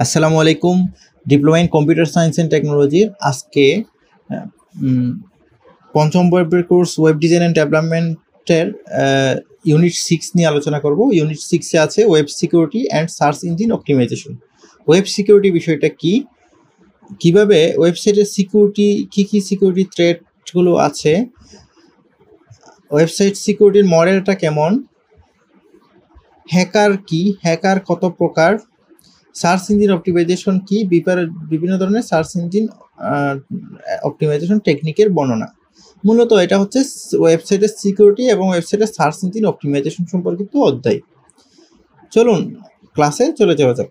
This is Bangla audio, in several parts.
আসসালামু আলাইকুম। Diploma in computer science and টেকনোলজির আজকে পঞ্চম বর্ষের কোর্স ওয়েব ডিজাইন অ্যান্ড ডেভেলপমেন্টের ইউনিট 6 নিয়ে আলোচনা করব। ইউনিট 6-এ আছে web security and search engine optimisation. Web security বিষয়টা কি, কিভাবে ওয়েবসাইটের সিকিউরিটি, কি সিকিউরিটি থ্রেটগুলো আছে, ওয়েবসাইট সিকিউরিটির মডেলটা কেমন, হ্যাকার কি, হ্যাকার কত প্রকার, সার্চ ইঞ্জিন অপটিমাইজেশন কি, বিভিন্ন ধরনের সার্চ ইঞ্জিন অপটিমাইজেশন টেকনিকের বর্ণনা। মূলত এটা হচ্ছে ওয়েবসাইটের সিকিউরিটি এবং ওয়েবসাইটের সার্চ ইঞ্জিন অপটিমাইজেশন সম্পর্কিত অধ্যায়। চলুন ক্লাসে চলে যাওয়া যাক।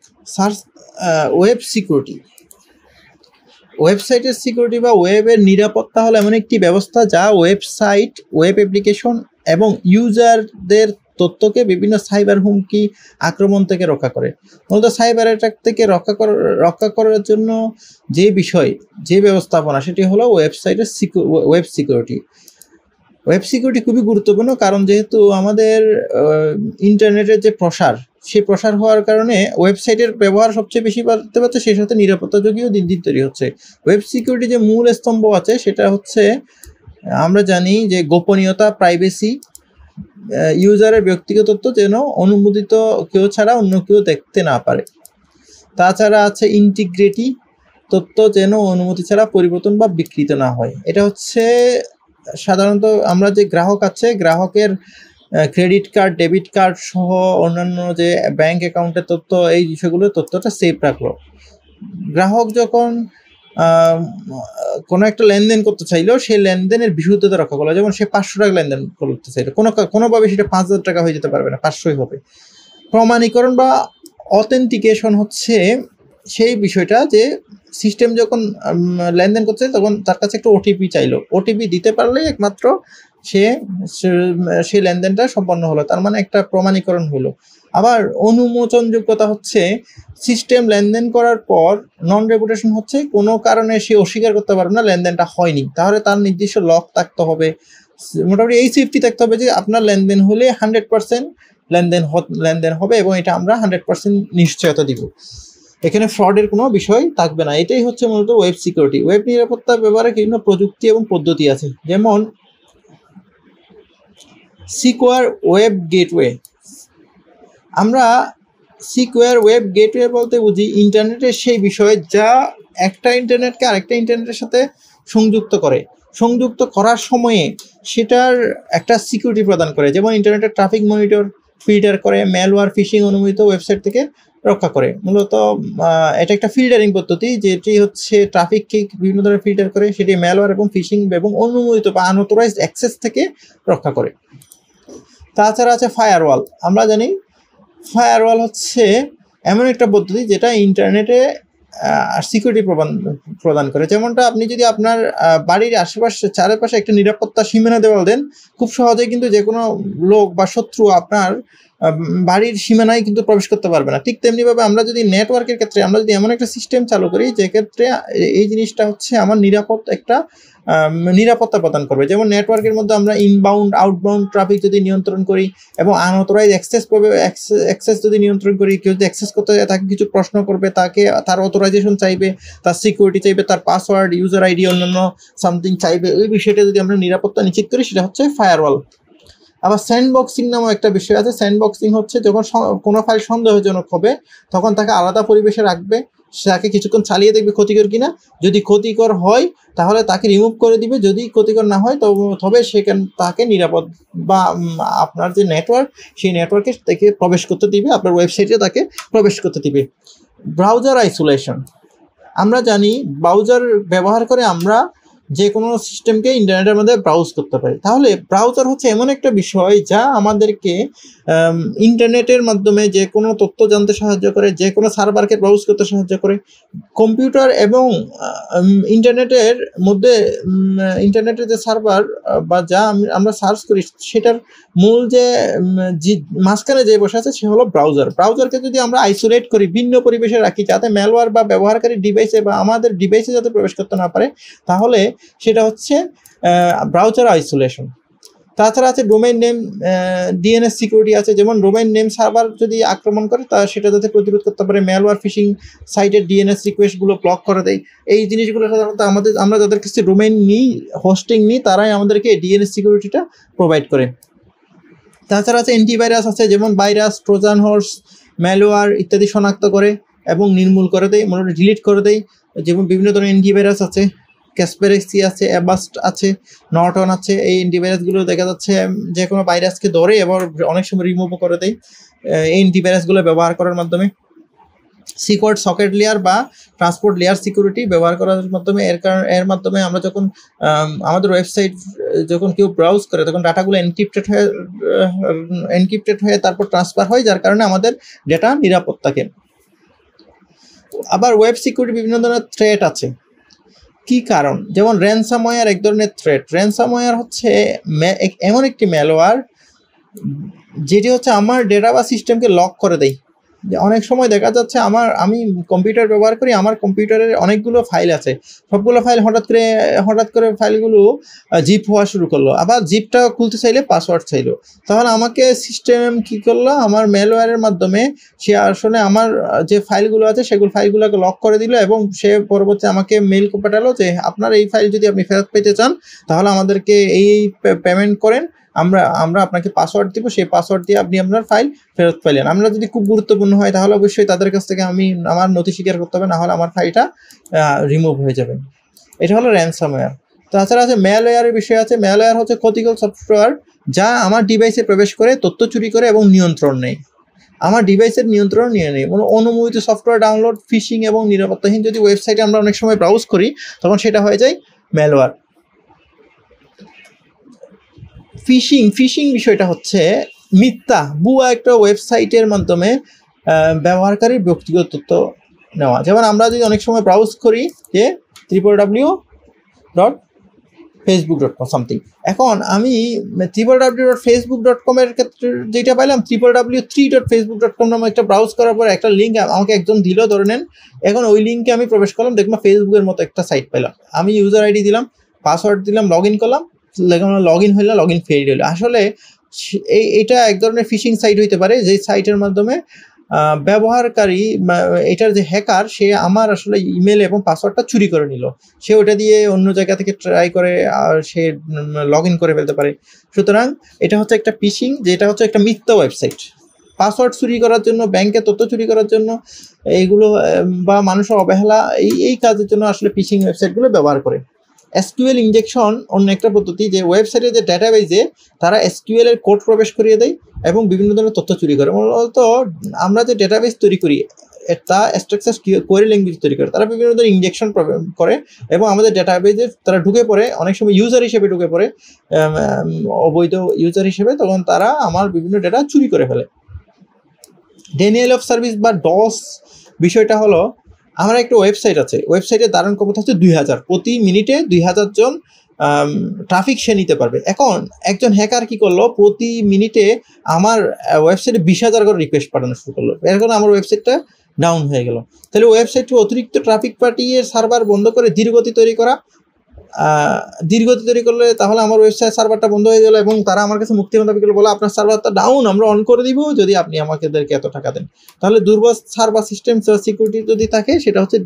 ওয়েব সিকিউরিটি, ওয়েবসাইটের সিকিউরিটি বা ওয়েবের নিরাপত্তা হলো এমন একটি ব্যবস্থা যা ওয়েবসাইট, ওয়েব অ্যাপ্লিকেশন এবং ইউজারদের তথ্যকে বিভিন্ন সাইবার হুমকি, আক্রমণ থেকে রক্ষা করে। মূলত সাইবার অ্যাটাক থেকে রক্ষা করার জন্য যে ব্যবস্থাপনা সেটি হলো ওয়েবসাইটের ওয়েব সিকিউরিটি। ওয়েব সিকিউরিটি খুবই গুরুত্বপূর্ণ, কারণ যেহেতু আমাদের ইন্টারনেটের যে সেই প্রসার হওয়ার কারণে ওয়েবসাইটের ব্যবহার সবচেয়ে বেশি বাড়তে পারছে, সেই সাথে নিরাপত্তা ঝুঁকিও দিন দিন তৈরি হচ্ছে। ওয়েব সিকিউরিটি যে মূল স্তম্ভ আছে সেটা হচ্ছে, আমরা জানি যে গোপনীয়তা, প্রাইভেসি, ইউজারের ব্যক্তিগত তথ্য যেন অনুমোদিত কেউ ছাড়া অন্য কেউ দেখতে না পারে। তাছাড়া আছে ইন্টিগ্রিটি, তথ্য যেন অনুমতি ছাড়া পরিবর্তন বা বিকৃত না হয়। এটা হচ্ছে সাধারণত আমরা যে গ্রাহক আছে, গ্রাহকের ক্রেডিট কার্ড, ডেবিট কার্ড সহ অন্যান্য যে ব্যাংক অ্যাকাউন্টের তথ্য, এই বিষয়গুলোর তথ্যটা সেভ রাখলো। গ্রাহক যখন কোনো একটা লেনদেন করতে চাইলো, সেই লেনদেনের বিশুদ্ধতা রক্ষা করলো। যেমন সে 500 টাকা লেনদেন করতে চাইলো, কোনোভাবে সেটা 5000 টাকা হয়ে যেতে পারবে না, 500ই হবে। প্রমাণীকরণ বা অথেন্টিকেশন হচ্ছে সেই বিষয়টা যে সিস্টেম যখন লেনদেন করছে তখন তার কাছে একটা ওটিপি চাইলো, ওটিপি দিতে পারলে একমাত্র সেই লেনদেনটা সম্পন্ন হলো, তার মানে একটা প্রমাণীকরণ হলো। আবার অনুমোচনযোগ্যতা হচ্ছে সিস্টেম লেনদেন করার পর নন রেপুটেশন হচ্ছে কোনো কারণে সে অস্বীকার করতে পারবে না লেনদেনটা হয়নি, তাহলে তার নির্দিষ্ট লক থাকতে হবে, মোটামুটি এই সেফটি থাকতে হবে যে আপনার লেনদেন হলে 100% লেনদেন হবে এবং এটা আমরা 100% নিশ্চয়তা দিব, এখানে ফ্রডের কোনো বিষয় থাকবে না। এটাই হচ্ছে মূলত ওয়েব সিকিউরিটি। ওয়েব নিরাপত্তা ব্যবহারে বিভিন্ন প্রযুক্তি এবং পদ্ধতি আছে, যেমন সিকিউর ওয়েব গেটওয়ে। আমরা সিকিউর ওয়েব গেটওয়ে বলতে বুঝি ইন্টারনেটের সেই বিষয় যা একটা ইন্টারনেটকে আরেকটা ইন্টারনেটের সাথে সংযুক্ত করার সময়ে সেটার একটা সিকিউরিটি প্রদান করে। যেমন ইন্টারনেটের ট্রাফিক মনিটর, ফিল্টার করে, ম্যালওয়্যার, ফিশিং অনুমোদিত ওয়েবসাইট থেকে রক্ষা করে। মূলত এটা একটা ফিল্টারিং পদ্ধতি, যেটি হচ্ছে ট্রাফিককে বিভিন্ন ধরনের ফিল্টার করে, সেটি ম্যালওয়্যার এবং ফিশিং এবং অনুমোদিত বা আনঅথরাইজড অ্যাক্সেস থেকে রক্ষা করে। তাছাড়া আছে ফায়ারওয়াল। আমরা জানি ফায়ারওয়াল হচ্ছে এমন একটা পদ্ধতি যেটা ইন্টারনেটে সিকিউরিটি প্রদান করে। যেমনটা আপনি যদি আপনার বাড়ির চারপাশে একটা নিরাপত্তা সীমানা দেওয়াল দেন, খুব সহজেই কিন্তু যে কোনো লোক বা শত্রু আপনার বাড়ির সীমানায় কিন্তু প্রবেশ করতে পারবে না। ঠিক তেমনিভাবে আমরা যদি নেটওয়ার্কের ক্ষেত্রে আমরা যদি এমন একটা সিস্টেম চালু করি যে ক্ষেত্রে এই জিনিসটা হচ্ছে আমার নিরাপত্তা প্রদান করবে। যেমন নেটওয়ার্কের মধ্যে আমরা ইনবাউন্ড, আউটবাউন্ড ট্রাফিক যদি নিয়ন্ত্রণ করি এবং আনঅথরাইজ অ্যাক্সেস যদি নিয়ন্ত্রণ করি, কেউ যদি অ্যাক্সেস করতে যায় তাকে কিছু প্রশ্ন করবে, তার অথরাইজেশন চাইবে, তার সিকিউরিটি চাইবে, তার পাসওয়ার্ড, ইউজার আইডি, অন্যান্য সামথিং চাইবে, ওই বিষয়টা যদি আমরা নিরাপত্তা নিশ্চিত করি সেটা হচ্ছে ফায়ারওয়াল। আবার স্যান্ডবক্সিং নামও একটা বিষয় আছে। স্যান্ডবক্সিং হচ্ছে যখন কোনো ফাইল সন্দেহজনক হবে তখন তাকে আলাদা পরিবেশে রাখবে, তাকে কিছুক্ষণ চালিয়ে দেখবে ক্ষতিকর কিনা, যদি ক্ষতিকর হয় তাহলে তাকে রিমুভ করে দিবে, যদি ক্ষতিকর না হয় তবে তাকে নিরাপদ বা আপনার যে নেটওয়ার্ক সেই নেটওয়ার্কে তাকে প্রবেশ করতে দিবে, আপনার ওয়েবসাইটে তাকে প্রবেশ করতে দিবে। Browser isolation. আমরা জানি ব্রাউজার ব্যবহার করে আমরা যে কোনো সিস্টেমকে ইন্টারনেটের মধ্যে ব্রাউজ করতে পারি। তাহলে ব্রাউজার হচ্ছে এমন একটা বিষয় যা আমাদেরকে ইন্টারনেটের মাধ্যমে যে কোনো তথ্য জানতে সাহায্য করে, যে কোনো সার্ভারকে ব্রাউজ করতে সাহায্য করে। কম্পিউটার এবং ইন্টারনেটের মধ্যে ইন্টারনেটের যে সার্ভার বা যা আমরা সার্চ করি সেটার মূল যে মাঝখানে যে বসে আছে সে হলো ব্রাউজার। ব্রাউজারকে যদি আমরা আইসোলেট করি, ভিন্ন পরিবেশে রাখি, যাতে ম্যালওয়্যার বা ব্যবহারকারী ডিভাইসে বা আমাদের ডিভাইসে যাতে প্রবেশ করতে না পারে, তাহলে সেটা হচ্ছে ব্রাউজার আইসোলেশন। তাছাড়া আছে ডোমেইন নেম ডিএনএস সিকিউরিটি আছে, যেমন ডোমেইন নেম সার্ভার যদি আক্রমণ করে তা সেটা যাতে প্রতিরোধ করতে পারে, ম্যালওয়্যার ফিশিং সাইটের ডিএনএস রিকোয়েস্টগুলো ব্লক করে দেয়। এই জিনিসগুলো সাধারণত আমরা যাদের কাছে ডোমেইন নিই, হোস্টিং নিই, তারাই আমাদেরকে ডিএনএস সিকিউরিটিটা প্রোভাইড করে। তাছাড়া আছে অ্যান্টিভাইরাস আছে, যেমন ভাইরাস, ট্রোজান হর্স, ম্যালওয়্যার ইত্যাদি শনাক্ত করে এবং নির্মূল করে দেয়, মোটামুটি ডিলিট করে দেয়। যেমন বিভিন্ন ধরনের অ্যান্টিভাইরাস আছে, ক্যাসপারেক্সি আছে, অ্যাভাস্ট আছে, নর্টন আছে। এই অ্যান্টিভাইরাসগুলো দেখা যাচ্ছে যে কোনো ভাইরাসকে ধরে এবং অনেক সময় রিমুভও করে দেয় এই অ্যান্টিভাইরাসগুলো ব্যবহার করার মাধ্যমে। সিকিউর সকেট লেয়ার বা ট্রান্সপোর্ট লেয়ার সিকিউরিটি ব্যবহার করার মাধ্যমে এর মাধ্যমে আমরা যখন আমাদের ওয়েবসাইট যখন কেউ ব্রাউজ করে তখন ডাটাগুলো এনক্রিপ্টেড হয়ে তারপর ট্রান্সফার হয়, যার কারণে আমাদের ডেটা নিরাপদ থাকে। আবার ওয়েব সিকিউরিটি বিভিন্ন ধরনের থ্রেট আছে। কি কারণ? যেমন র্যানসামওয়্যার এক ধরনের থ্রেট। র্যানসামওয়্যার হচ্ছে এমন একটি ম্যালওয়্যার যেটি হচ্ছে আমার ডেটা বা সিস্টেমকে লক করে দেয়। যে অনেক সময় দেখা যাচ্ছে আমি কম্পিউটার ব্যবহার করি, আমার কম্পিউটারের অনেকগুলো ফাইল আছে, সবগুলো ফাইল হঠাৎ করে ফাইলগুলো জিপ হওয়া শুরু করলো, আবার জিপটা খুলতে চাইলে পাসওয়ার্ড চাইলো। তাহলে আমাকে সিস্টেম কি করলো, আমার ম্যালওয়্যারের মাধ্যমে সে আসলে আমার যে ফাইলগুলো আছে সেগুলো ফাইলগুলোকে লক করে দিল এবং সে পরবর্তী আমাকে মেইল পাঠালো যে আপনার এই ফাইল যদি আপনি ফেরত পেতে চান তাহলে আমাদেরকে এই পেমেন্ট করেন, আমরা আপনাকে পাসওয়ার্ড দিব, সেই পাসওয়ার্ড দিয়ে আপনি আপনার ফাইল ফেরত পেলেন। আমরা যদি খুব গুরুত্বপূর্ণ হয় তাহলে অবশ্যই তাদের কাছ থেকে আমার নথি স্বীকার করতে হবে, না হলে আমার ফাইলটা রিমুভ হয়ে যাবে। এটা হলো র্যানসামওয়্যার। তাছাড়া আছে ম্যালওয়্যারের বিষয় আছে। ম্যালওয়্যার হচ্ছে ক্ষতিকর সফটওয়্যার যা আমার ডিভাইসে প্রবেশ করে তথ্য চুরি করে এবং নিয়ন্ত্রণ নেয়, আমার ডিভাইসের নিয়ন্ত্রণ নিয়ে নেয়। অনুমোদিত সফটওয়্যার ডাউনলোড, ফিশিং এবং নিরাপত্তাহীন যদি ওয়েবসাইটে আমরা অনেক সময় ব্রাউজ করি তখন সেটা হয়ে যায় ম্যালওয়্যার। ফিশিং বিষয়টা হচ্ছে মিথ্যা ভুয়া একটা ওয়েবসাইটের মাধ্যমে ব্যবহারকারীর ব্যক্তিগত তথ্য নেওয়া। যেমন আমরা যদি অনেক সময় ব্রাউজ করি যে www.facebook.com সামথিং, এখন আমি www.facebook.com এর ক্ষেত্রে যেটা পাইলাম www.3.facebook.com নামে একটা ব্রাউজ করার পর একটা লিঙ্ক আমাকে একজন দিল, ধরে নেন। এখন ওই লিঙ্কে আমি প্রবেশ করলাম, দেখলাম ফেসবুকের মতো একটা সাইট পেলাম, আমি ইউজার আইডি দিলাম, পাসওয়ার্ড দিলাম, লগ ইন করলাম, লগ ইন ফেল হইলো। আসলে এটা এক ধরনের ফিশিং সাইট হইতে পারে, যে সাইটের মাধ্যমে ব্যবহারকারী এটার যে হ্যাকার সে আমার আসলে ইমেল এবং পাসওয়ার্ডটা চুরি করে নিল, সে ওটা দিয়ে অন্য জায়গা থেকে ট্রাই করে সে লগ ইন করে ফেলতে পারে। সুতরাং এটা হচ্ছে একটা ফিশিং, যেটা হচ্ছে একটা মিথ্যা ওয়েবসাইট। পাসওয়ার্ড চুরি করার জন্য, ব্যাংকের তথ্য চুরি করার জন্য এইগুলো বা মানুষের অবহেলা এই কাজের জন্য আসলে ফিশিং ওয়েবসাইটগুলো ব্যবহার করে। এসকিউএল ইনজেকশন অন্য একটা পদ্ধতি, যে ওয়েবসাইটের যে ডেটাবেজে তারা এসকিউএল এর কোড প্রবেশ করিয়ে দেয় এবং বিভিন্ন ধরনের তথ্য চুরি করে। মূলত আমরা যে ডেটাবেস তৈরি করি তা স্ট্রাকচার কোয়েরি ল্যাঙ্গুয়েজ তৈরি করে, তারা বিভিন্ন ধরনের ইনজেকশন করে এবং আমাদের ডেটাবেজে তারা ঢুকে পড়ে, অনেক সময় ইউজার হিসেবে ঢুকে পড়ে, অবৈধ ইউজার হিসেবে, তখন তারা আমার বিভিন্ন ডেটা চুরি করে ফেলে। ডেনিয়াল অফ সার্ভিস বা ডস বিষয়টা হলো, আমার একটা ওয়েবসাইট আছে, ওয়েবসাইটের ধারণ ক্ষমতা হচ্ছে 2000, প্রতি মিনিটে 2000 জন ট্রাফিক সে নিতে পারবে। এখন একজন হ্যাকার কি করলো, প্রতি মিনিটে আমার ওয়েবসাইটে 20,000 করে রিকোয়েস্ট পাঠানো শুরু করলো, এর কারণে আমার ওয়েবসাইটটা ডাউন হয়ে গেল। তাহলে ওয়েবসাইটে অতিরিক্ত ট্রাফিক পাঠিয়ে সার্ভার বন্ধ করে ধীরগতি তৈরি করলে তাহলে আমার ওয়েবসাইট সার্ভারটা বন্ধ হয়ে গেল এবং তারা আমার কাছে মুক্তিপণ দাবি করলো, বলে আপনার সার্ভারটা ডাউন, আমরা অন করে দিব যদি আপনি আমাদেরকে এত টাকা দেন। তাহলে দুর্বল সার্ভার সিস্টেম সিকিউরিটি যদি থাকে, সেটা হচ্ছে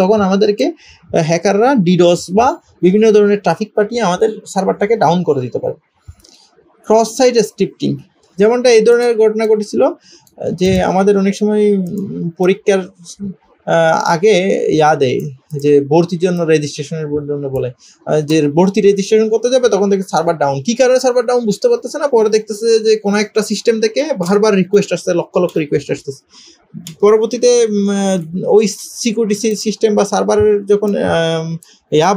তখন আমাদেরকে হ্যাকাররা ডিডোস বা বিভিন্ন ধরনের ট্রাফিক পাঠিয়ে আমাদের সার্ভারটাকে ডাউন করে দিতে পারে। ক্রস সাইট স্ক্রিপ্টিং, যেমনটা এই ধরনের ঘটনা ঘটেছিল যে আমাদের অনেক সময় পরীক্ষার আগে দেয় যে ভর্তির জন্য রেজিস্ট্রেশনের জন্য বলে যে ভর্তি রেজিস্ট্রেশন করতে যাবে, তখন দেখে সার্ভার ডাউন। কি কারণে সার্ভার ডাউন বুঝতে পারতেছে না, পরে দেখতেছে যে কোনো একটা সিস্টেম থেকে বারবার রিকোয়েস্ট আসছে, লক্ষ লক্ষ রিকোয়েস্ট আসতেছে। পরবর্তীতে ওই সিকিউরিটি সিস্টেম বা সার্ভারের যখন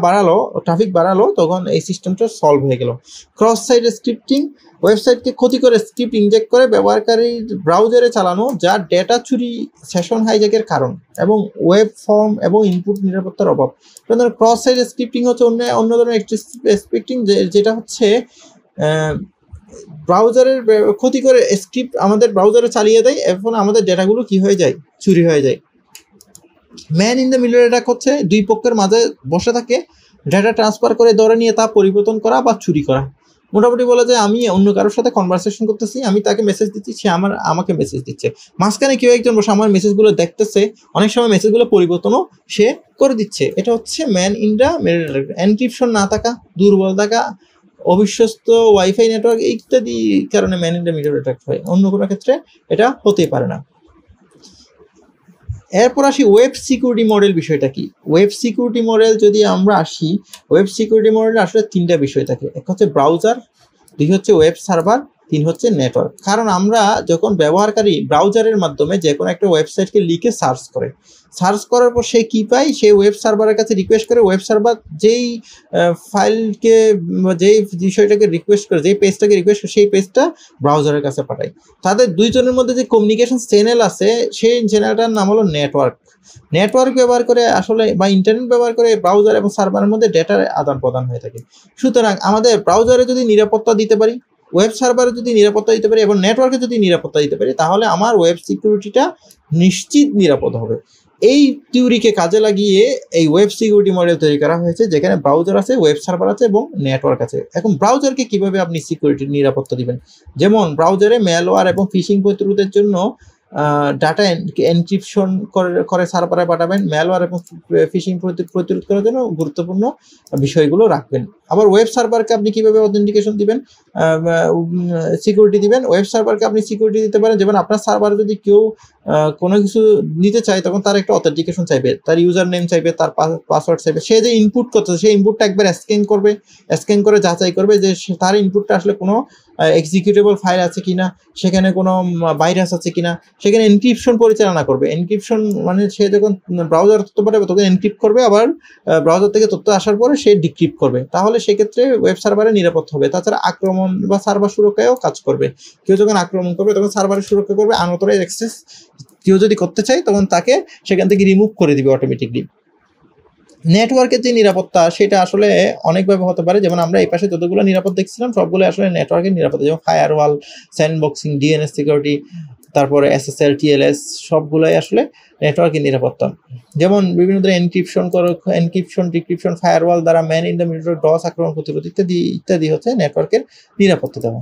বাড়ালো, ট্রাফিক বাড়ালো, তখন এই সিস্টেমটা সলভ হয়ে গেল। ক্রস সাইট স্ক্রিপ্টিং, ওয়েবসাইটকে ক্ষতি করে স্ক্রিপ্ট ইনজেক্ট করে ব্যবহারকারীর ব্রাউজারে চালানো, যা ডেটা চুরি, সেশন হাইজ্যাকের কারণ এবং ওয়েব ফর্ম এবং ইনপুট নিরাপত্তার অভাব। ক্রস সাইট স্ক্রিপ্টিং হচ্ছে অন্য ধরনের একটি স্ক্রিপ্টিং, যেটা হচ্ছে ব্রাউজারের ক্ষতি করে স্ক্রিপ্ট আমাদের ব্রাউজারে চালিয়ে দেয়, এখন আমাদের ডেটাগুলো কি হয়ে যায়, চুরি হয়ে যায়। Man in the middle attack হচ্ছে দুই পক্ষের মাঝে বসে থাকে, ডেটা ট্রান্সফার করে ধরে নিয়ে তা পরিবর্তন করা বা চুরি করা। মোটামুটি বলা যায় আমি অন্য কারোর সাথে কনভারসেশন করতেছি, আমি তাকে মেসেজ দিচ্ছি, সে আমাকে মেসেজ দিচ্ছে, মাঝখানে কেউ একজন বসে আমার মেসেজগুলো দেখতেছে, অনেক সময় মেসেজগুলো পরিবর্তনও সে করে দিচ্ছে। এটা হচ্ছে man in the middle. Encryption না থাকা, দুর্বল থাকা, অবিশ্বস্ত ওয়াইফাই নেটওয়ার্ক ইত্যাদি কারণে man in the middle attack হয়, অন্য কোনো ক্ষেত্রে এটা হতেই পারে না। এরপর আসি ওয়েব সিকিউরিটি মডেল বিষয়টা কি। ওয়েব সিকিউরিটি মডেল যদি আমরা আসি, ওয়েব সিকিউরিটি মডেল আসলে তিনটা বিষয় থাকে, এক হচ্ছে ব্রাউজার, দুই হচ্ছে ওয়েব সার্ভার, তিন হচ্ছে নেটওয়ার্ক। কারণ আমরা যখন ব্যবহারকারী ব্রাউজারের মাধ্যমে যে কোনো একটা ওয়েবসাইটকে লিখে সার্চ করার পর সে কি পায়, সে ওয়েব সার্ভারের কাছে রিকোয়েস্ট করে, ওয়েব সার্ভার যেই ফাইলকে, যেই বিষয়টাকে রিকোয়েস্ট করে, যেই পেজটাকে রিকোয়েস্ট করে, সেই পেজটা ব্রাউজারের কাছে পাঠায়। তাদের দুইজনের মধ্যে যে কমিউনিকেশন চ্যানেল আছে, সেই চ্যানেলটার নাম হলো নেটওয়ার্ক ব্যবহার করে আসলে, বা ইন্টারনেট ব্যবহার করে ব্রাউজার এবং সার্ভারের মধ্যে ডেটার আদান প্রদান হয়ে থাকে। সুতরাং আমাদের ব্রাউজারে যদি নিরাপত্তা দিতে পারি, ওয়েব সার্ভারে যদি নিরাপত্তা দিতে পারি এবং নেটওয়ার্কে যদি নিরাপত্তা দিতে পারি, তাহলে আমার ওয়েব সিকিউরিটিটা নিশ্চিত নিরাপদ হবে। এই থিওরিকে কাজে লাগিয়ে এই ওয়েব সিকিউরিটি মডেল তৈরি করা হয়েছে, যেখানে ব্রাউজার আছে, ওয়েব সার্ভার আছে এবং নেটওয়ার্ক আছে। এখন ব্রাউজারকে কিভাবে আপনি সিকিউরিটি নিরাপত্তা দিবেন, যেমন ব্রাউজারে ম্যালওয়্যার এবং ফিশিং প্রতিরোধের জন্য ডাটা এনক্রিপশন করে সার্ভারে পাঠাবেন, ম্যালওয়্যার এবং ফিশিং প্রতিরোধ করার জন্য গুরুত্বপূর্ণ বিষয়গুলো রাখবেন। আবার ওয়েব সার্ভারকে আপনি কিভাবে অথেন্টিকেশন দিবেন, সিকিউরিটি দিবেন। ওয়েব সার্ভারকে আপনি সিকিউরিটি দিতে পারেন, যেমন আপনার সার্ভারে যদি কেউ কোনো কিছু নিতে চায়, তখন তার একটা অথেন্টিকেশন চাইবে, তার ইউজার নেম চাইবে, তার পাসওয়ার্ড চাইবে। সে যে ইনপুট করতেছে, সেই ইনপুটটা একবার স্ক্যান করে যাচাই করবে যে তার ইনপুটটা আসলে কোনো এক্সিকিউটেবল ফাইল আছে কিনা, সেখানে কোনো ভাইরাস আছে কিনা, সেখানে এনক্রিপশন পরিচালনা করবে। এনক্রিপশন মানে সে যখন ব্রাউজার তথ্য পাঠাবে তখন এনক্রিপ্ট করবে, আবার ব্রাউজার থেকে তথ্য আসার পরে সে ডিক্রিপ্ট করবে। তাহলে সেক্ষেত্রে ওয়েব সার্ভারে নিরাপদ হবে। তাছাড়া আক্রমণ বা সার্ভার সুরক্ষায়ও কাজ করবে। কেউ যখন আক্রমণ করবে তখন সার্ভারের সুরক্ষা করবে, আনঅথরাইজ অ্যাক্সেস কেউ যদি করতে চায় তখন তাকে সেখান থেকে রিমুভ করে দিবে অটোমেটিকলি। নেটওয়ার্কের যে নিরাপত্তা, সেটা আসলে অনেকভাবে হতে পারে। যেমন আমরা এই পাশে যতগুলো নিরাপদ দেখছিলাম সবগুলো আসলে নেটওয়ার্কের নিরাপত্তা, যেমন ফায়ারওয়াল, স্যান্ডবক্সিং, ডিএনএস সিকিউরিটি, তারপরে এসএসএল, টিএলএস, সবগুলোই আসলে নেটওয়ার্কের নিরাপত্তা। যেমন বিভিন্ন ধরনের এনক্রিপশন, ডিক্রিপশন, ফায়ারওয়াল দ্বারা man in the middle, DoS আক্রমণ প্রতিরোধ ইত্যাদি হচ্ছে নেটওয়ার্কের নিরাপত্তা দেওয়া।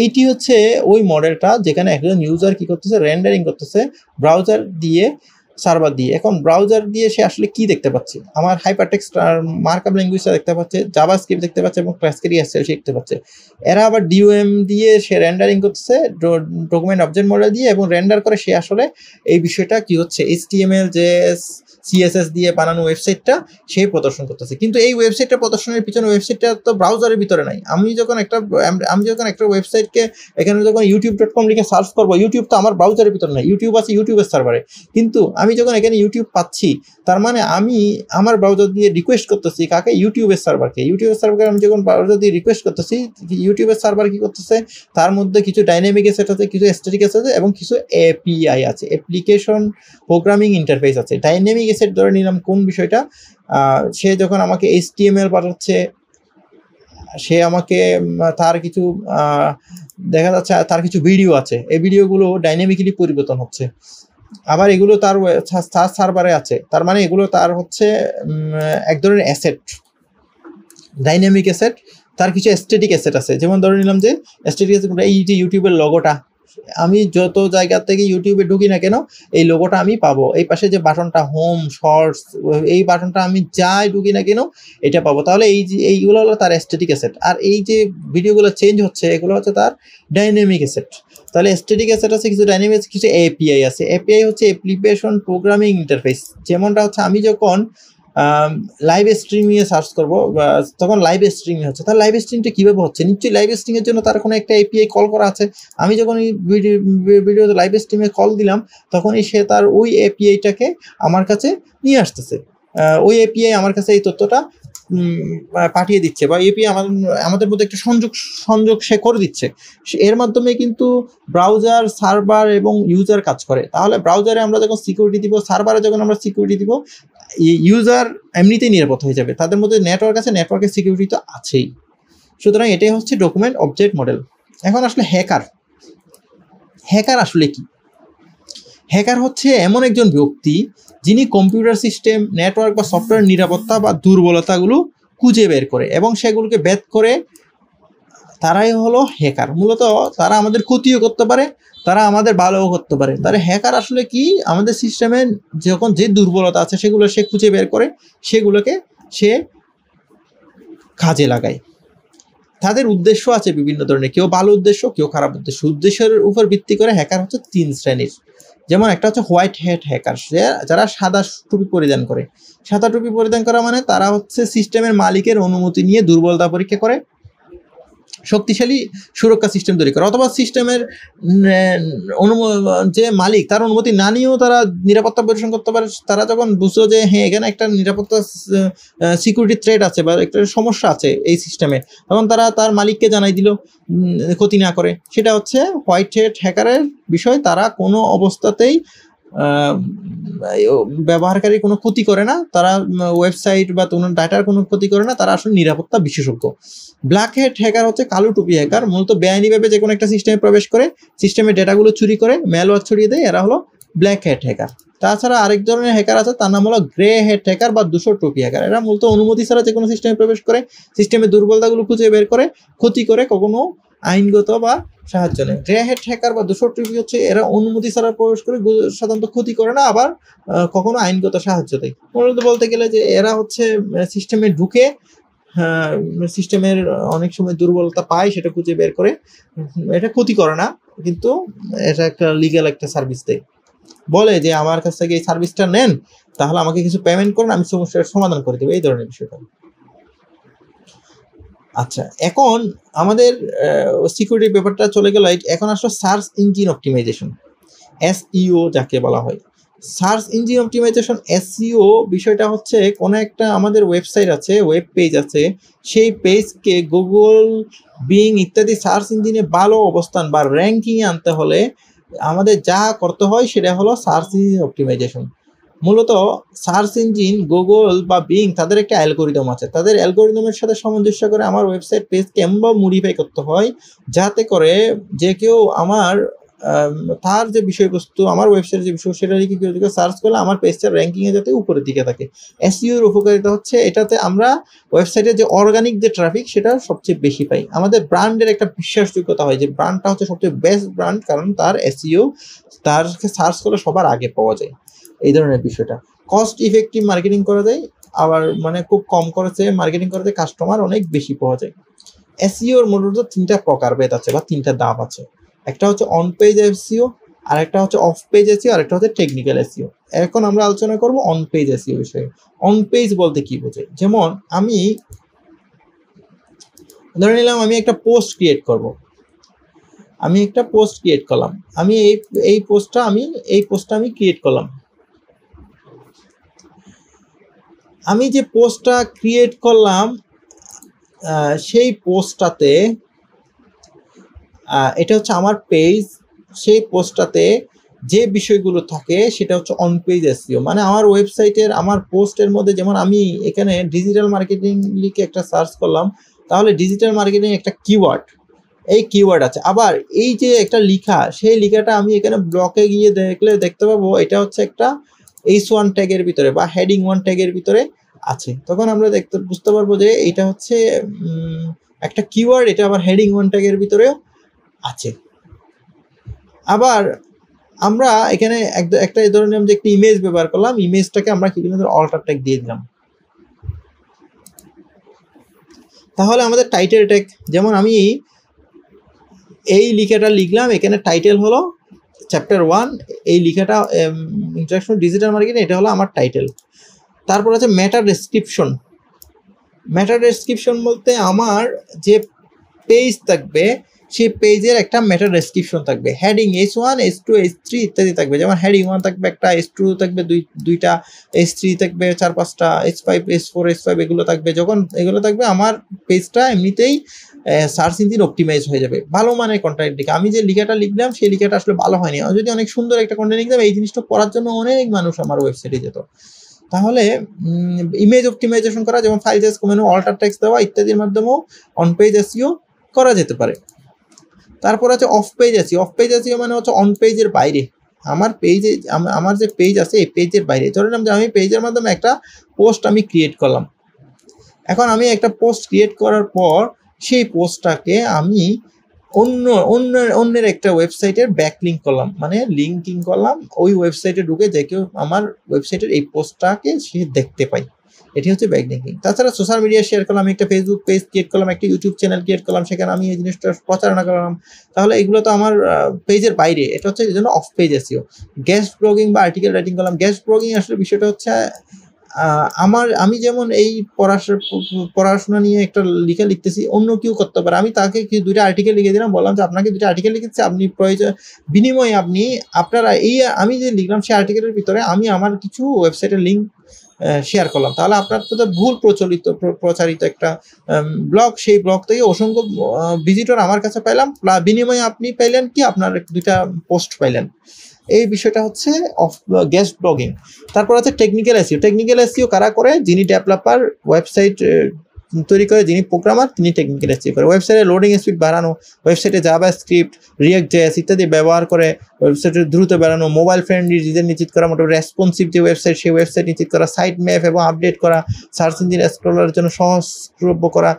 এইটি হচ্ছে ওই মডেলটা যেখানে একজন ইউজার কি করতেছে, রেন্ডারিং করতেছে ব্রাউজার দিয়ে, সার্ভার দিয়ে। এখন ব্রাউজার দিয়ে সে আসলে কি দেখতে পাচ্ছে, আমার হাইপারটেক্সট মার্কআপ ল্যাঙ্গুয়েজটা দেখতে পাচ্ছে, জাভাস্ক্রিপ্ট দেখতে পাচ্ছে এবং ক্লাসিক্যাল এসএসএল দেখতে পাচ্ছে। এরা আবার ডিওএম দিয়ে সে রেন্ডারিং করতেছে, ডকুমেন্ট অবজেক্ট মডেল দিয়ে, এবং রেন্ডার করে সে আসলে এই বিষয়টা কি হচ্ছে, HTML, JS, CSS দিয়ে বানানো ওয়েবসাইটটা সে প্রদর্শন করতেছে। কিন্তু এই ওয়েবসাইটটা প্রদর্শনের পিছনে, ওয়েবসাইটটা তো ব্রাউজারের ভিতরে নাই। আমি যখন একটা ওয়েবসাইটকে এখানে যখন youtube.com লিখে সার্চ করবো, ইউটিউব তো আমার ব্রাউজারের ভিতরে নাই, ইউটিউব আছে ইউটিউবের সার্ভারে। কিন্তু আমি যখন এখানে ইউটিউব পাচ্ছি, তার মানে আমি আমার ব্রাউজার দিয়ে রিকোয়েস্ট করতেছি কাকে, ইউটিউবের সার্ভারকে। আমি যখন ব্রাউজার দিয়ে রিকোয়েস্ট করতেছি, ইউটিউবের সার্ভার কি করতেছে, তার মধ্যে কিছু ডাইনামিক অ্যাসেট আছে, কিছু স্ট্যাটিক অ্যাসেট আছে এবং কিছু এপিআই আছে, অ্যাপ্লিকেশন প্রোগ্রামিং ইন্টারফেস আছে। ডাইনামিক অ্যাসেট ধরে নিলাম কোন বিষয়টা, সে যখন আমাকে HTML পাঠাচ্ছে, সে আমাকে তার কিছু দেখা যাচ্ছে তার কিছু ভিডিও আছে, এই ভিডিওগুলো ডাইনামিক্যালি পরিবর্তন হচ্ছে। আবার এগুলো তার সার্ভারে আছে, তার মানে এগুলো তার হচ্ছে এক ধরনের অ্যাসেট, ডাইনামিক অ্যাসেট। তার কিছু স্ট্যাটিক অ্যাসেট আছে, যেমন ধরে নিলাম যে স্ট্যাটিক অ্যাসেট, এই যে ইউটিউবের লোগোটা, আমি যত জায়গা থেকে ইউটিউবে ঢুকি না কেন এই লোগোটা আমি পাবো। এই পাশে যে বাটনটা হোম, শর্টস, এই বাটনটা আমি যাই ঢুকি না কেন এটা পাবো। তাহলে এইগুলো হলো তার স্ট্যাটিক অ্যাসেট। আর এই যে ভিডিওগুলো চেঞ্জ হচ্ছে, এগুলো হচ্ছে তার ডাইনামিক অ্যাসেট। তাহলে স্ট্যাটিক অ্যাসেট আছে, কিছু ডাইনামিক, কিছু এপিআই আছে। এপিআই হচ্ছে অ্যাপ্লিকেশন প্রোগ্রামিং ইন্টারফেস। যেমনটা হচ্ছে আমি যখন লাইভ স্ট্রিমিংয়ে সার্চ করবো, তখন লাইভ স্ট্রিমিং হচ্ছে। তাহলে লাইভ স্ট্রিমটা কীভাবে হচ্ছে, নিশ্চয়ই লাইভ স্ট্রিমের জন্য তার কোনো একটা এপিআই কল করা আছে। আমি যখন এই ভিডিওতে লাইভ স্ট্রিমে কল দিলাম, তখনই সে তার ওই এপিআইটাকে আমার কাছে নিয়ে আসতেছে। ওই এপিআই আমার কাছে এই তথ্যটা পাঠিয়ে দিচ্ছে, বা এপিআই আমাদের মধ্যে একটা সংযোগ সে করে দিচ্ছে। এর মাধ্যমে কিন্তু ব্রাউজার, সার্ভার এবং ইউজার কাজ করে। তাহলে ব্রাউজারে আমরা যখন সিকিউরিটি দিব, সার্ভারে যখন আমরা সিকিউরিটি দিব, ইউজার এমনিতেই নিরাপদ হয়ে যাবে। তাদের মধ্যে নেটওয়ার্ক আছে, নেটওয়ার্কের সিকিউরিটি তো আছেই। সুতরাং এটাই হচ্ছে ডকুমেন্ট অবজেক্ট মডেল। এখন আসলে হ্যাকার আসলে কি? হ্যাকার হচ্ছে এমন একজন ব্যক্তি যিনি কম্পিউটার সিস্টেম, নেটওয়ার্ক বা সফটওয়্যার নিরাপত্তা বা দুর্বলতাগুলো খুঁজে বের করে এবং সেগুলোকে ভেদ করে তারাই হলো হ্যাকার। মূলত তারা আমাদের ক্ষতিও করতে পারে, তারা আমাদের ভালোও করতে পারে। তারা হ্যাকার আসলে কি, আমাদের সিস্টেমে যখন যে দুর্বলতা আছে সেগুলো সে খুঁজে বের করে, সেগুলোকে সে কাজে লাগায়। তাদের উদ্দেশ্য আছে বিভিন্ন ধরনের, কেউ ভালো উদ্দেশ্য, কেউ খারাপ উদ্দেশ্য। উদ্দেশ্যের উপর ভিত্তি করে হ্যাকার হচ্ছে 3 শ্রেণীর। যেমন একটা হচ্ছে হোয়াইট হ্যাট হ্যাকার, যারা সাদা টুপি পরিধান করে। সাদা টুপি পরিধান করা মানে তারা হচ্ছে সিস্টেমের মালিকের অনুমতি নিয়ে দুর্বলতা পরীক্ষা করে, শক্তিশালী সুরক্ষা সিস্টেম তৈরি করে, অথবা সিস্টেমের যে মালিক তার অনুমতি না নিয়েও তারা নিরাপত্তা পরিদর্শন করতে পারে। তারা যখন বুঝলো যে হ্যাঁ এখানে একটা নিরাপত্তা সিকিউরিটি থ্রেট আছে বা একটা সমস্যা আছে এই সিস্টেমে, তখন তারা তার মালিককে জানাই দিল ক্ষতি না করে। সেটা হচ্ছে হোয়াইট হ্যাট হ্যাকারের বিষয়। তারা কোনো অবস্থাতেই ব্যবহারকারী কোনো ক্ষতি করে না, তারা ওয়েবসাইট বা কোনো ডাটার কোনো ক্ষতি করে না, তারা আসলে নিরাপত্তা বিশেষজ্ঞ। ব্ল্যাক হ্যাট হ্যাকার হচ্ছে কালো টুপি হ্যাকার, মূলত বেআইনিভাবে যে কোনো একটা সিস্টেমে প্রবেশ করে সিস্টেমের ডেটাগুলো চুরি করে ম্যালওয়্যার ছড়িয়ে দেয়, এরা হলো ব্ল্যাক হ্যাট হ্যাকার। তাছাড়া আরেক ধরনের হ্যাকার আছে, তার নাম হলো গ্রে হ্যাট হ্যাকার বা ধূসর টুপি হ্যাকার। এরা মূলত অনুমতি ছাড়া যে কোনো সিস্টেমে প্রবেশ করে সিস্টেমের দুর্বলতাগুলো খুঁজে বের করে ক্ষতি করে, কখনো আইনগত বা সাহায্য নেয়। গ্রে হ্যাট হ্যাকার বা ধূসর টুপি হচ্ছে এরা অনুমতি ছাড়া প্রবেশ করে, সাধারণত ক্ষতি করে না, আবার কখনো আইনগত সাহায্য দেয়। মূলত বলতে গেলে যে এরা হচ্ছে সিস্টেমে ঢুকে সিস্টেমের অনেক সময় দুর্বলতা পায়, সেটা খুঁজে বের করে, এটা ক্ষতি করে না, কিন্তু এটা একটা লিগ্যাল একটা সার্ভিস দেয়। বলে যে আমার কাছ থেকে এই সার্ভিসটা নেন, তাহলে আমাকে কিছু পেমেন্ট করুন, আমি সমস্যার সমাধান করে দেবো, এই ধরনের বিষয়টা। আচ্ছা, এখন আমাদের সিকিউরিটি ব্যাপারটা চলে গেল। এখন আসলে সার্চ ইঞ্জিন অপটিমাইজেশন, এসইও যাকে বলা হয়। সার্চ ইঞ্জিন অপটিমাইজেশন, এসইও বিষয়টা হচ্ছে কোনো একটা আমাদের ওয়েবসাইট আছে, ওয়েব পেজ আছে, সেই পেজকে গুগল, বিং ইত্যাদি সার্চ ইঞ্জিনে ভালো অবস্থান বা র্যাঙ্কিংয়ে আনতে হলে আমাদের যা করতে হয় সেটা হলো সার্চ ইঞ্জিন অপটিমাইজেশন। মূলত সার্চ ইঞ্জিন গুগল বা বিং তাদের একটা অ্যালগোরিদম আছে, তাদের অ্যালগোরিদমের সাথে সামঞ্জস্য করে আমার ওয়েবসাইট পেজকে এমনভাবে মডিফাই করতে হয় যাতে করে যে কেউ আমার তার যে বিষয়বস্তু, আমার ওয়েবসাইটের যে বিষয়, সেটা লিখে কেউ সার্চ করলে আমার পেজটার র্যাঙ্কিংয়ে যাতে উপরের দিকে থাকে। এসইওর উপকারিতা হচ্ছে এটাতে আমরা ওয়েবসাইটের যে অর্গানিক যে ট্রাফিক সেটা সবচেয়ে বেশি পাই। আমাদের ব্র্যান্ডের একটা বিশ্বাসযোগ্যতা হয় যে ব্র্যান্ডটা হচ্ছে সবচেয়ে বেস্ট ব্র্যান্ড, কারণ তার এসইও, তারকে সার্চ করলে সবার আগে পাওয়া যায়, এই ধরনের বিষয়টা। কস্ট ইফেক্টিভ মার্কেটিং করা যায়, আবার মানে খুব কম খরচে মার্কেটিং করা যায়, কাস্টমার অনেক বেশি পাওয়া যায়। এসইওর মূলত 3টা প্রকারভেদ আছে বা 3টা ধাপ আছে। একটা হচ্ছে অন পেজ এসইও, আর একটা হচ্ছে অফ পেজ এসইও, আর একটা হচ্ছে টেকনিক্যাল এসইও। এখন আমরা আলোচনা করব অন পেজ এসইও বিষয়ে। অন পেজ বলতে কি বোঝায়? যেমন আমি ধরে নিলাম আমি একটা পোস্ট ক্রিয়েট করব, আমি একটা পোস্ট ক্রিয়েট করলাম, আমি এই পোস্টটা আমি ক্রিয়েট করলাম। আমি যে পোস্টটা ক্রিয়েট করলাম সেই পোস্টটাতে, এটা হচ্ছে আমার পেজ, সেই পোস্টটাতে যে বিষয়গুলো থাকে সেটা হচ্ছে অন পেজ এসইও। মানে আমার ওয়েবসাইটের আমার পোস্টের মধ্যে, যেমন আমি এখানে ডিজিটাল মার্কেটিং লিখে একটা সার্চ করলাম, তাহলে ডিজিটাল মার্কেটিং একটা কিওয়ার্ড, এই কিওয়ার্ড আছে। আবার এই যে একটা লেখা, সেই লেখাটা আমি এখানে ব্লকে গিয়ে দেখতে পাবো এটা হচ্ছে একটা H1 ট্যাগের ভিতরে বা হেডিং 1 ট্যাগের ভিতরে আছে। তখন আমরা বুঝতে পারবো যে এটা হচ্ছে একটা কিওয়ার্ড, এটা আবার হেডিং 1 ট্যাগের ভিতরেও আছে। আবার আমরা এখানে একটা এই ধরনের যে একটা ইমেজ ব্যবহার করলাম, ইমেজটাকে আমরা বিভিন্ন অল্টার ট্যাগ দিয়ে দিলাম। তাহলে আমাদের টাইটেল ট্যাগ, যেমন আমি এই লেখাটা লিখলাম, এখানে টাইটেল হলো চ্যাপ্টার 1, এই লেখাটা ইন্ট্রোডাকশন ডিজিটাল মার্কেটিং, এটা হলো আমার টাইটেল। তারপর আছে মেটা ডেসক্রিপশন। মেটা ডেসক্রিপশন বলতে আমার যে পেজ থাকবে সেই পেজের একটা মেটা ডেসক্রিপশন থাকবে, হেডিং H1, H2, H3 ইত্যাদি থাকবে। যেমন হেডিং 1 থাকবে একটা, H2 থাকবে দুইটা, H3 থাকবে 4-5টা, H5, H4, H5 এগুলো থাকবে। যখন এগুলো থাকবে আমার পেজটা এমনিতেই সার্চ ইঞ্জিন অপটিমাইজ হয়ে যাবে, ভালো মানের কন্টেন্ট লিখে। আমি যে লেখাটা লিখলাম সেই লেখাটা আসলে ভালো হয়নি, যদি অনেক সুন্দর একটা কন্টেন্ট লিখতাম, এই জিনিসটা পড়ার জন্য অনেক মানুষ আমার ওয়েবসাইটে যেত। তাহলে ইমেজ অপটিমাইজেশন করা, যেমন ফাইল সাইজ কমানো, অল্টার টেক্সট দেওয়া ইত্যাদির মাধ্যমেও অন পেজ এসইও করা যেতে পারে। তারপর আছে of page SEO. Off page SEO মানে হচ্ছে অন পেজের বাইরে, আমার পেজে, আমার যে পেজ আছে এই পেজের বাইরে। ধরে নিলাম যে আমি পেজের মাধ্যমে একটা পোস্ট আমি ক্রিয়েট করলাম। এখন আমি একটা পোস্ট ক্রিয়েট করার পর সেই পোস্টটাকে আমি অন্যের একটা ওয়েবসাইটের ব্যাকলিঙ্ক করলাম, মানে লিঙ্কিং করলাম, ওই ওয়েবসাইটে ঢুকে যে কেউ আমার ওয়েবসাইটের এই পোস্টটাকে সে দেখতে পায়। এটি হচ্ছে ব্যাকলিঙ্কিং। তাছাড়া সোশ্যাল মিডিয়া শেয়ার করলাম, একটা ফেসবুক পেজ ক্রিয়েট করলাম, একটা ইউটিউব চ্যানেল ক্রিয়েট করলাম, সেখানে আমি এই জিনিসটা প্রচারণা করলাম, তাহলে এগুলো তো আমার পেজের বাইরে, এটা হচ্ছে এই জন্য of page SEO. Guest blogging বা আর্টিকেল রাইটিং করলাম। গেস্ট ব্লগিং আসলে বিষয়টা হচ্ছে আমি যেমন এই পড়াশোনা নিয়ে একটা লিখতেছি, অন্য কেউ করতে পারে, আমি তাকে দুইটা আর্টিকেল লিখে দিলাম, বললাম যে আপনাকে দুইটা আর্টিকেল লিখেছি, আপনি প্রয়োজন বিনিময়ে আপনারা এই আমি যে লিখলাম সেই আর্টিকেলের ভিতরে আমি আমার কিছু ওয়েবসাইটের লিঙ্ক শেয়ার করলাম, তাহলে আপনার তো ভুল প্রচারিত একটা ব্লগ, সেই ব্লগ থেকে অসংখ্য ভিজিটর আমার কাছে পাইলাম, বিনিময়ে আপনি পাইলেন কি, আপনার দুইটা পোস্ট পাইলেন। এই বিষয়টা হচ্ছে গেস্ট ব্লগিং। তারপর হচ্ছে টেকনিক্যাল এসইও। টেকনিক্যাল এসইও কারা করে? যিনি ডেভেলপার, ওয়েবসাইট তৈরি করে, যিনি প্রোগ্রামার, তিনি টেকনিক্যাল এসইও করে। ওয়েবসাইটে লোডিং স্পিড বাড়ানো, ওয়েবসাইটে জাভাস্ক্রিপ্ট, রিঅ্যাক্ট জেএস ইত্যাদি ব্যবহার করে ওয়েবসাইটের দ্রুত বাড়ানো, মোবাইল ফ্রেন্ডলি ডিজাইন নিশ্চিত করা, মোটামুটি রেসপন্সিভ যে ওয়েবসাইট সেই ওয়েবসাইট নিশ্চিত করা, সাইট ম্যাপ এবং আপডেট করা, সার্চ ইঞ্জিন এক্সপ্লোরারের জন্য সহজলভ্য করা,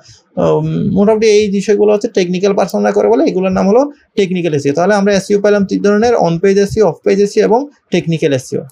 মোটামুটি এই বিষয়গুলো হচ্ছে টেকনিক্যাল পার্সনরা করে বলে এগুলোর নাম হলো টেকনিক্যাল এসইও। তাহলে আমরা এসইও পেলাম 3 ধরনের: on page SEO, off page SEO এবং technical SEO.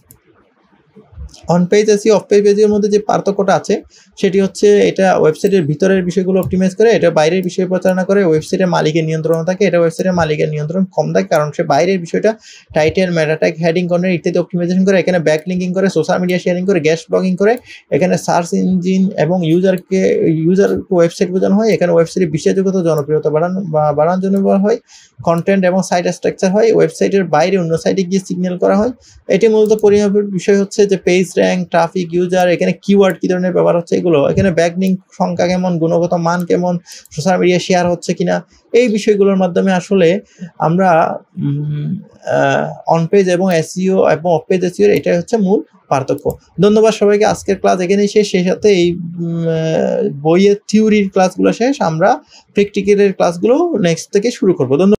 On page SEO, off page এসইওর মধ্যে যে পার্থক্যটা আছে সেটি হচ্ছে এটা ওয়েবসাইটের ভিতরের বিষয়গুলো অপটিমাইজ করে, এটা বাইরের বিষয় প্রচারণা করে। ওয়েবসাইটের মালিকের নিয়ন্ত্রণ থাকে, এটা ওয়েবসাইটের মালিকের নিয়ন্ত্রণ কম থাকে, কারণ সে বাইরের বিষয়টা টাইটেল, মেটা ট্যাগ, হেডিং, কন্টেন্ট ইত্যাদি অপটিমাইজেশন করে। এখানে ব্যাক লিঙ্কিং করে, সোশ্যাল মিডিয়া শেয়ারিং করে, গেস্ট ব্লগিং করে। এখানে সার্চ ইঞ্জিন এবং ইউজার ওয়েবসাইট বোঝানো হয়। এখানে ওয়েবসাইটের বিশ্বাসযোগ্যতা, জনপ্রিয়তা বাড়ানোর জন্য বলা হয়। কন্টেন্ট এবং সাইট স্ট্রাকচার হয়। ওয়েবসাইটের বাইরে অন্য সাইটে গিয়ে সিগন্যাল করা হয়। এটি মূলত পরিমাপের বিষয় হচ্ছে যে পেজ র্যাঙ্ক, ট্রাফিক, ইউজার, এখানে কিওয়ার্ড কি ধরনের ব্যবহার হচ্ছে এগুলো, এখানে ব্যাকলিঙ্ক সংখ্যা কেমন, গুণগত মান কেমন, সোশ্যাল মিডিয়া শেয়ার হচ্ছে কিনা, এই বিষয়গুলোর মাধ্যমে আসলে আমরা অন পেজ এবং এসইও এবং অফ পেজ এসইও এটাই হচ্ছে মূল পার্থক্য। ধন্যবাদ সবাইকে। আজকের ক্লাস এখানেই শেষ। সেই সাথে এই বইয়ের থিওরির ক্লাসগুলো শেষ, আমরা প্র্যাকটিক্যালের ক্লাসগুলো নেক্সট থেকে শুরু করবো। ধন্যবাদ।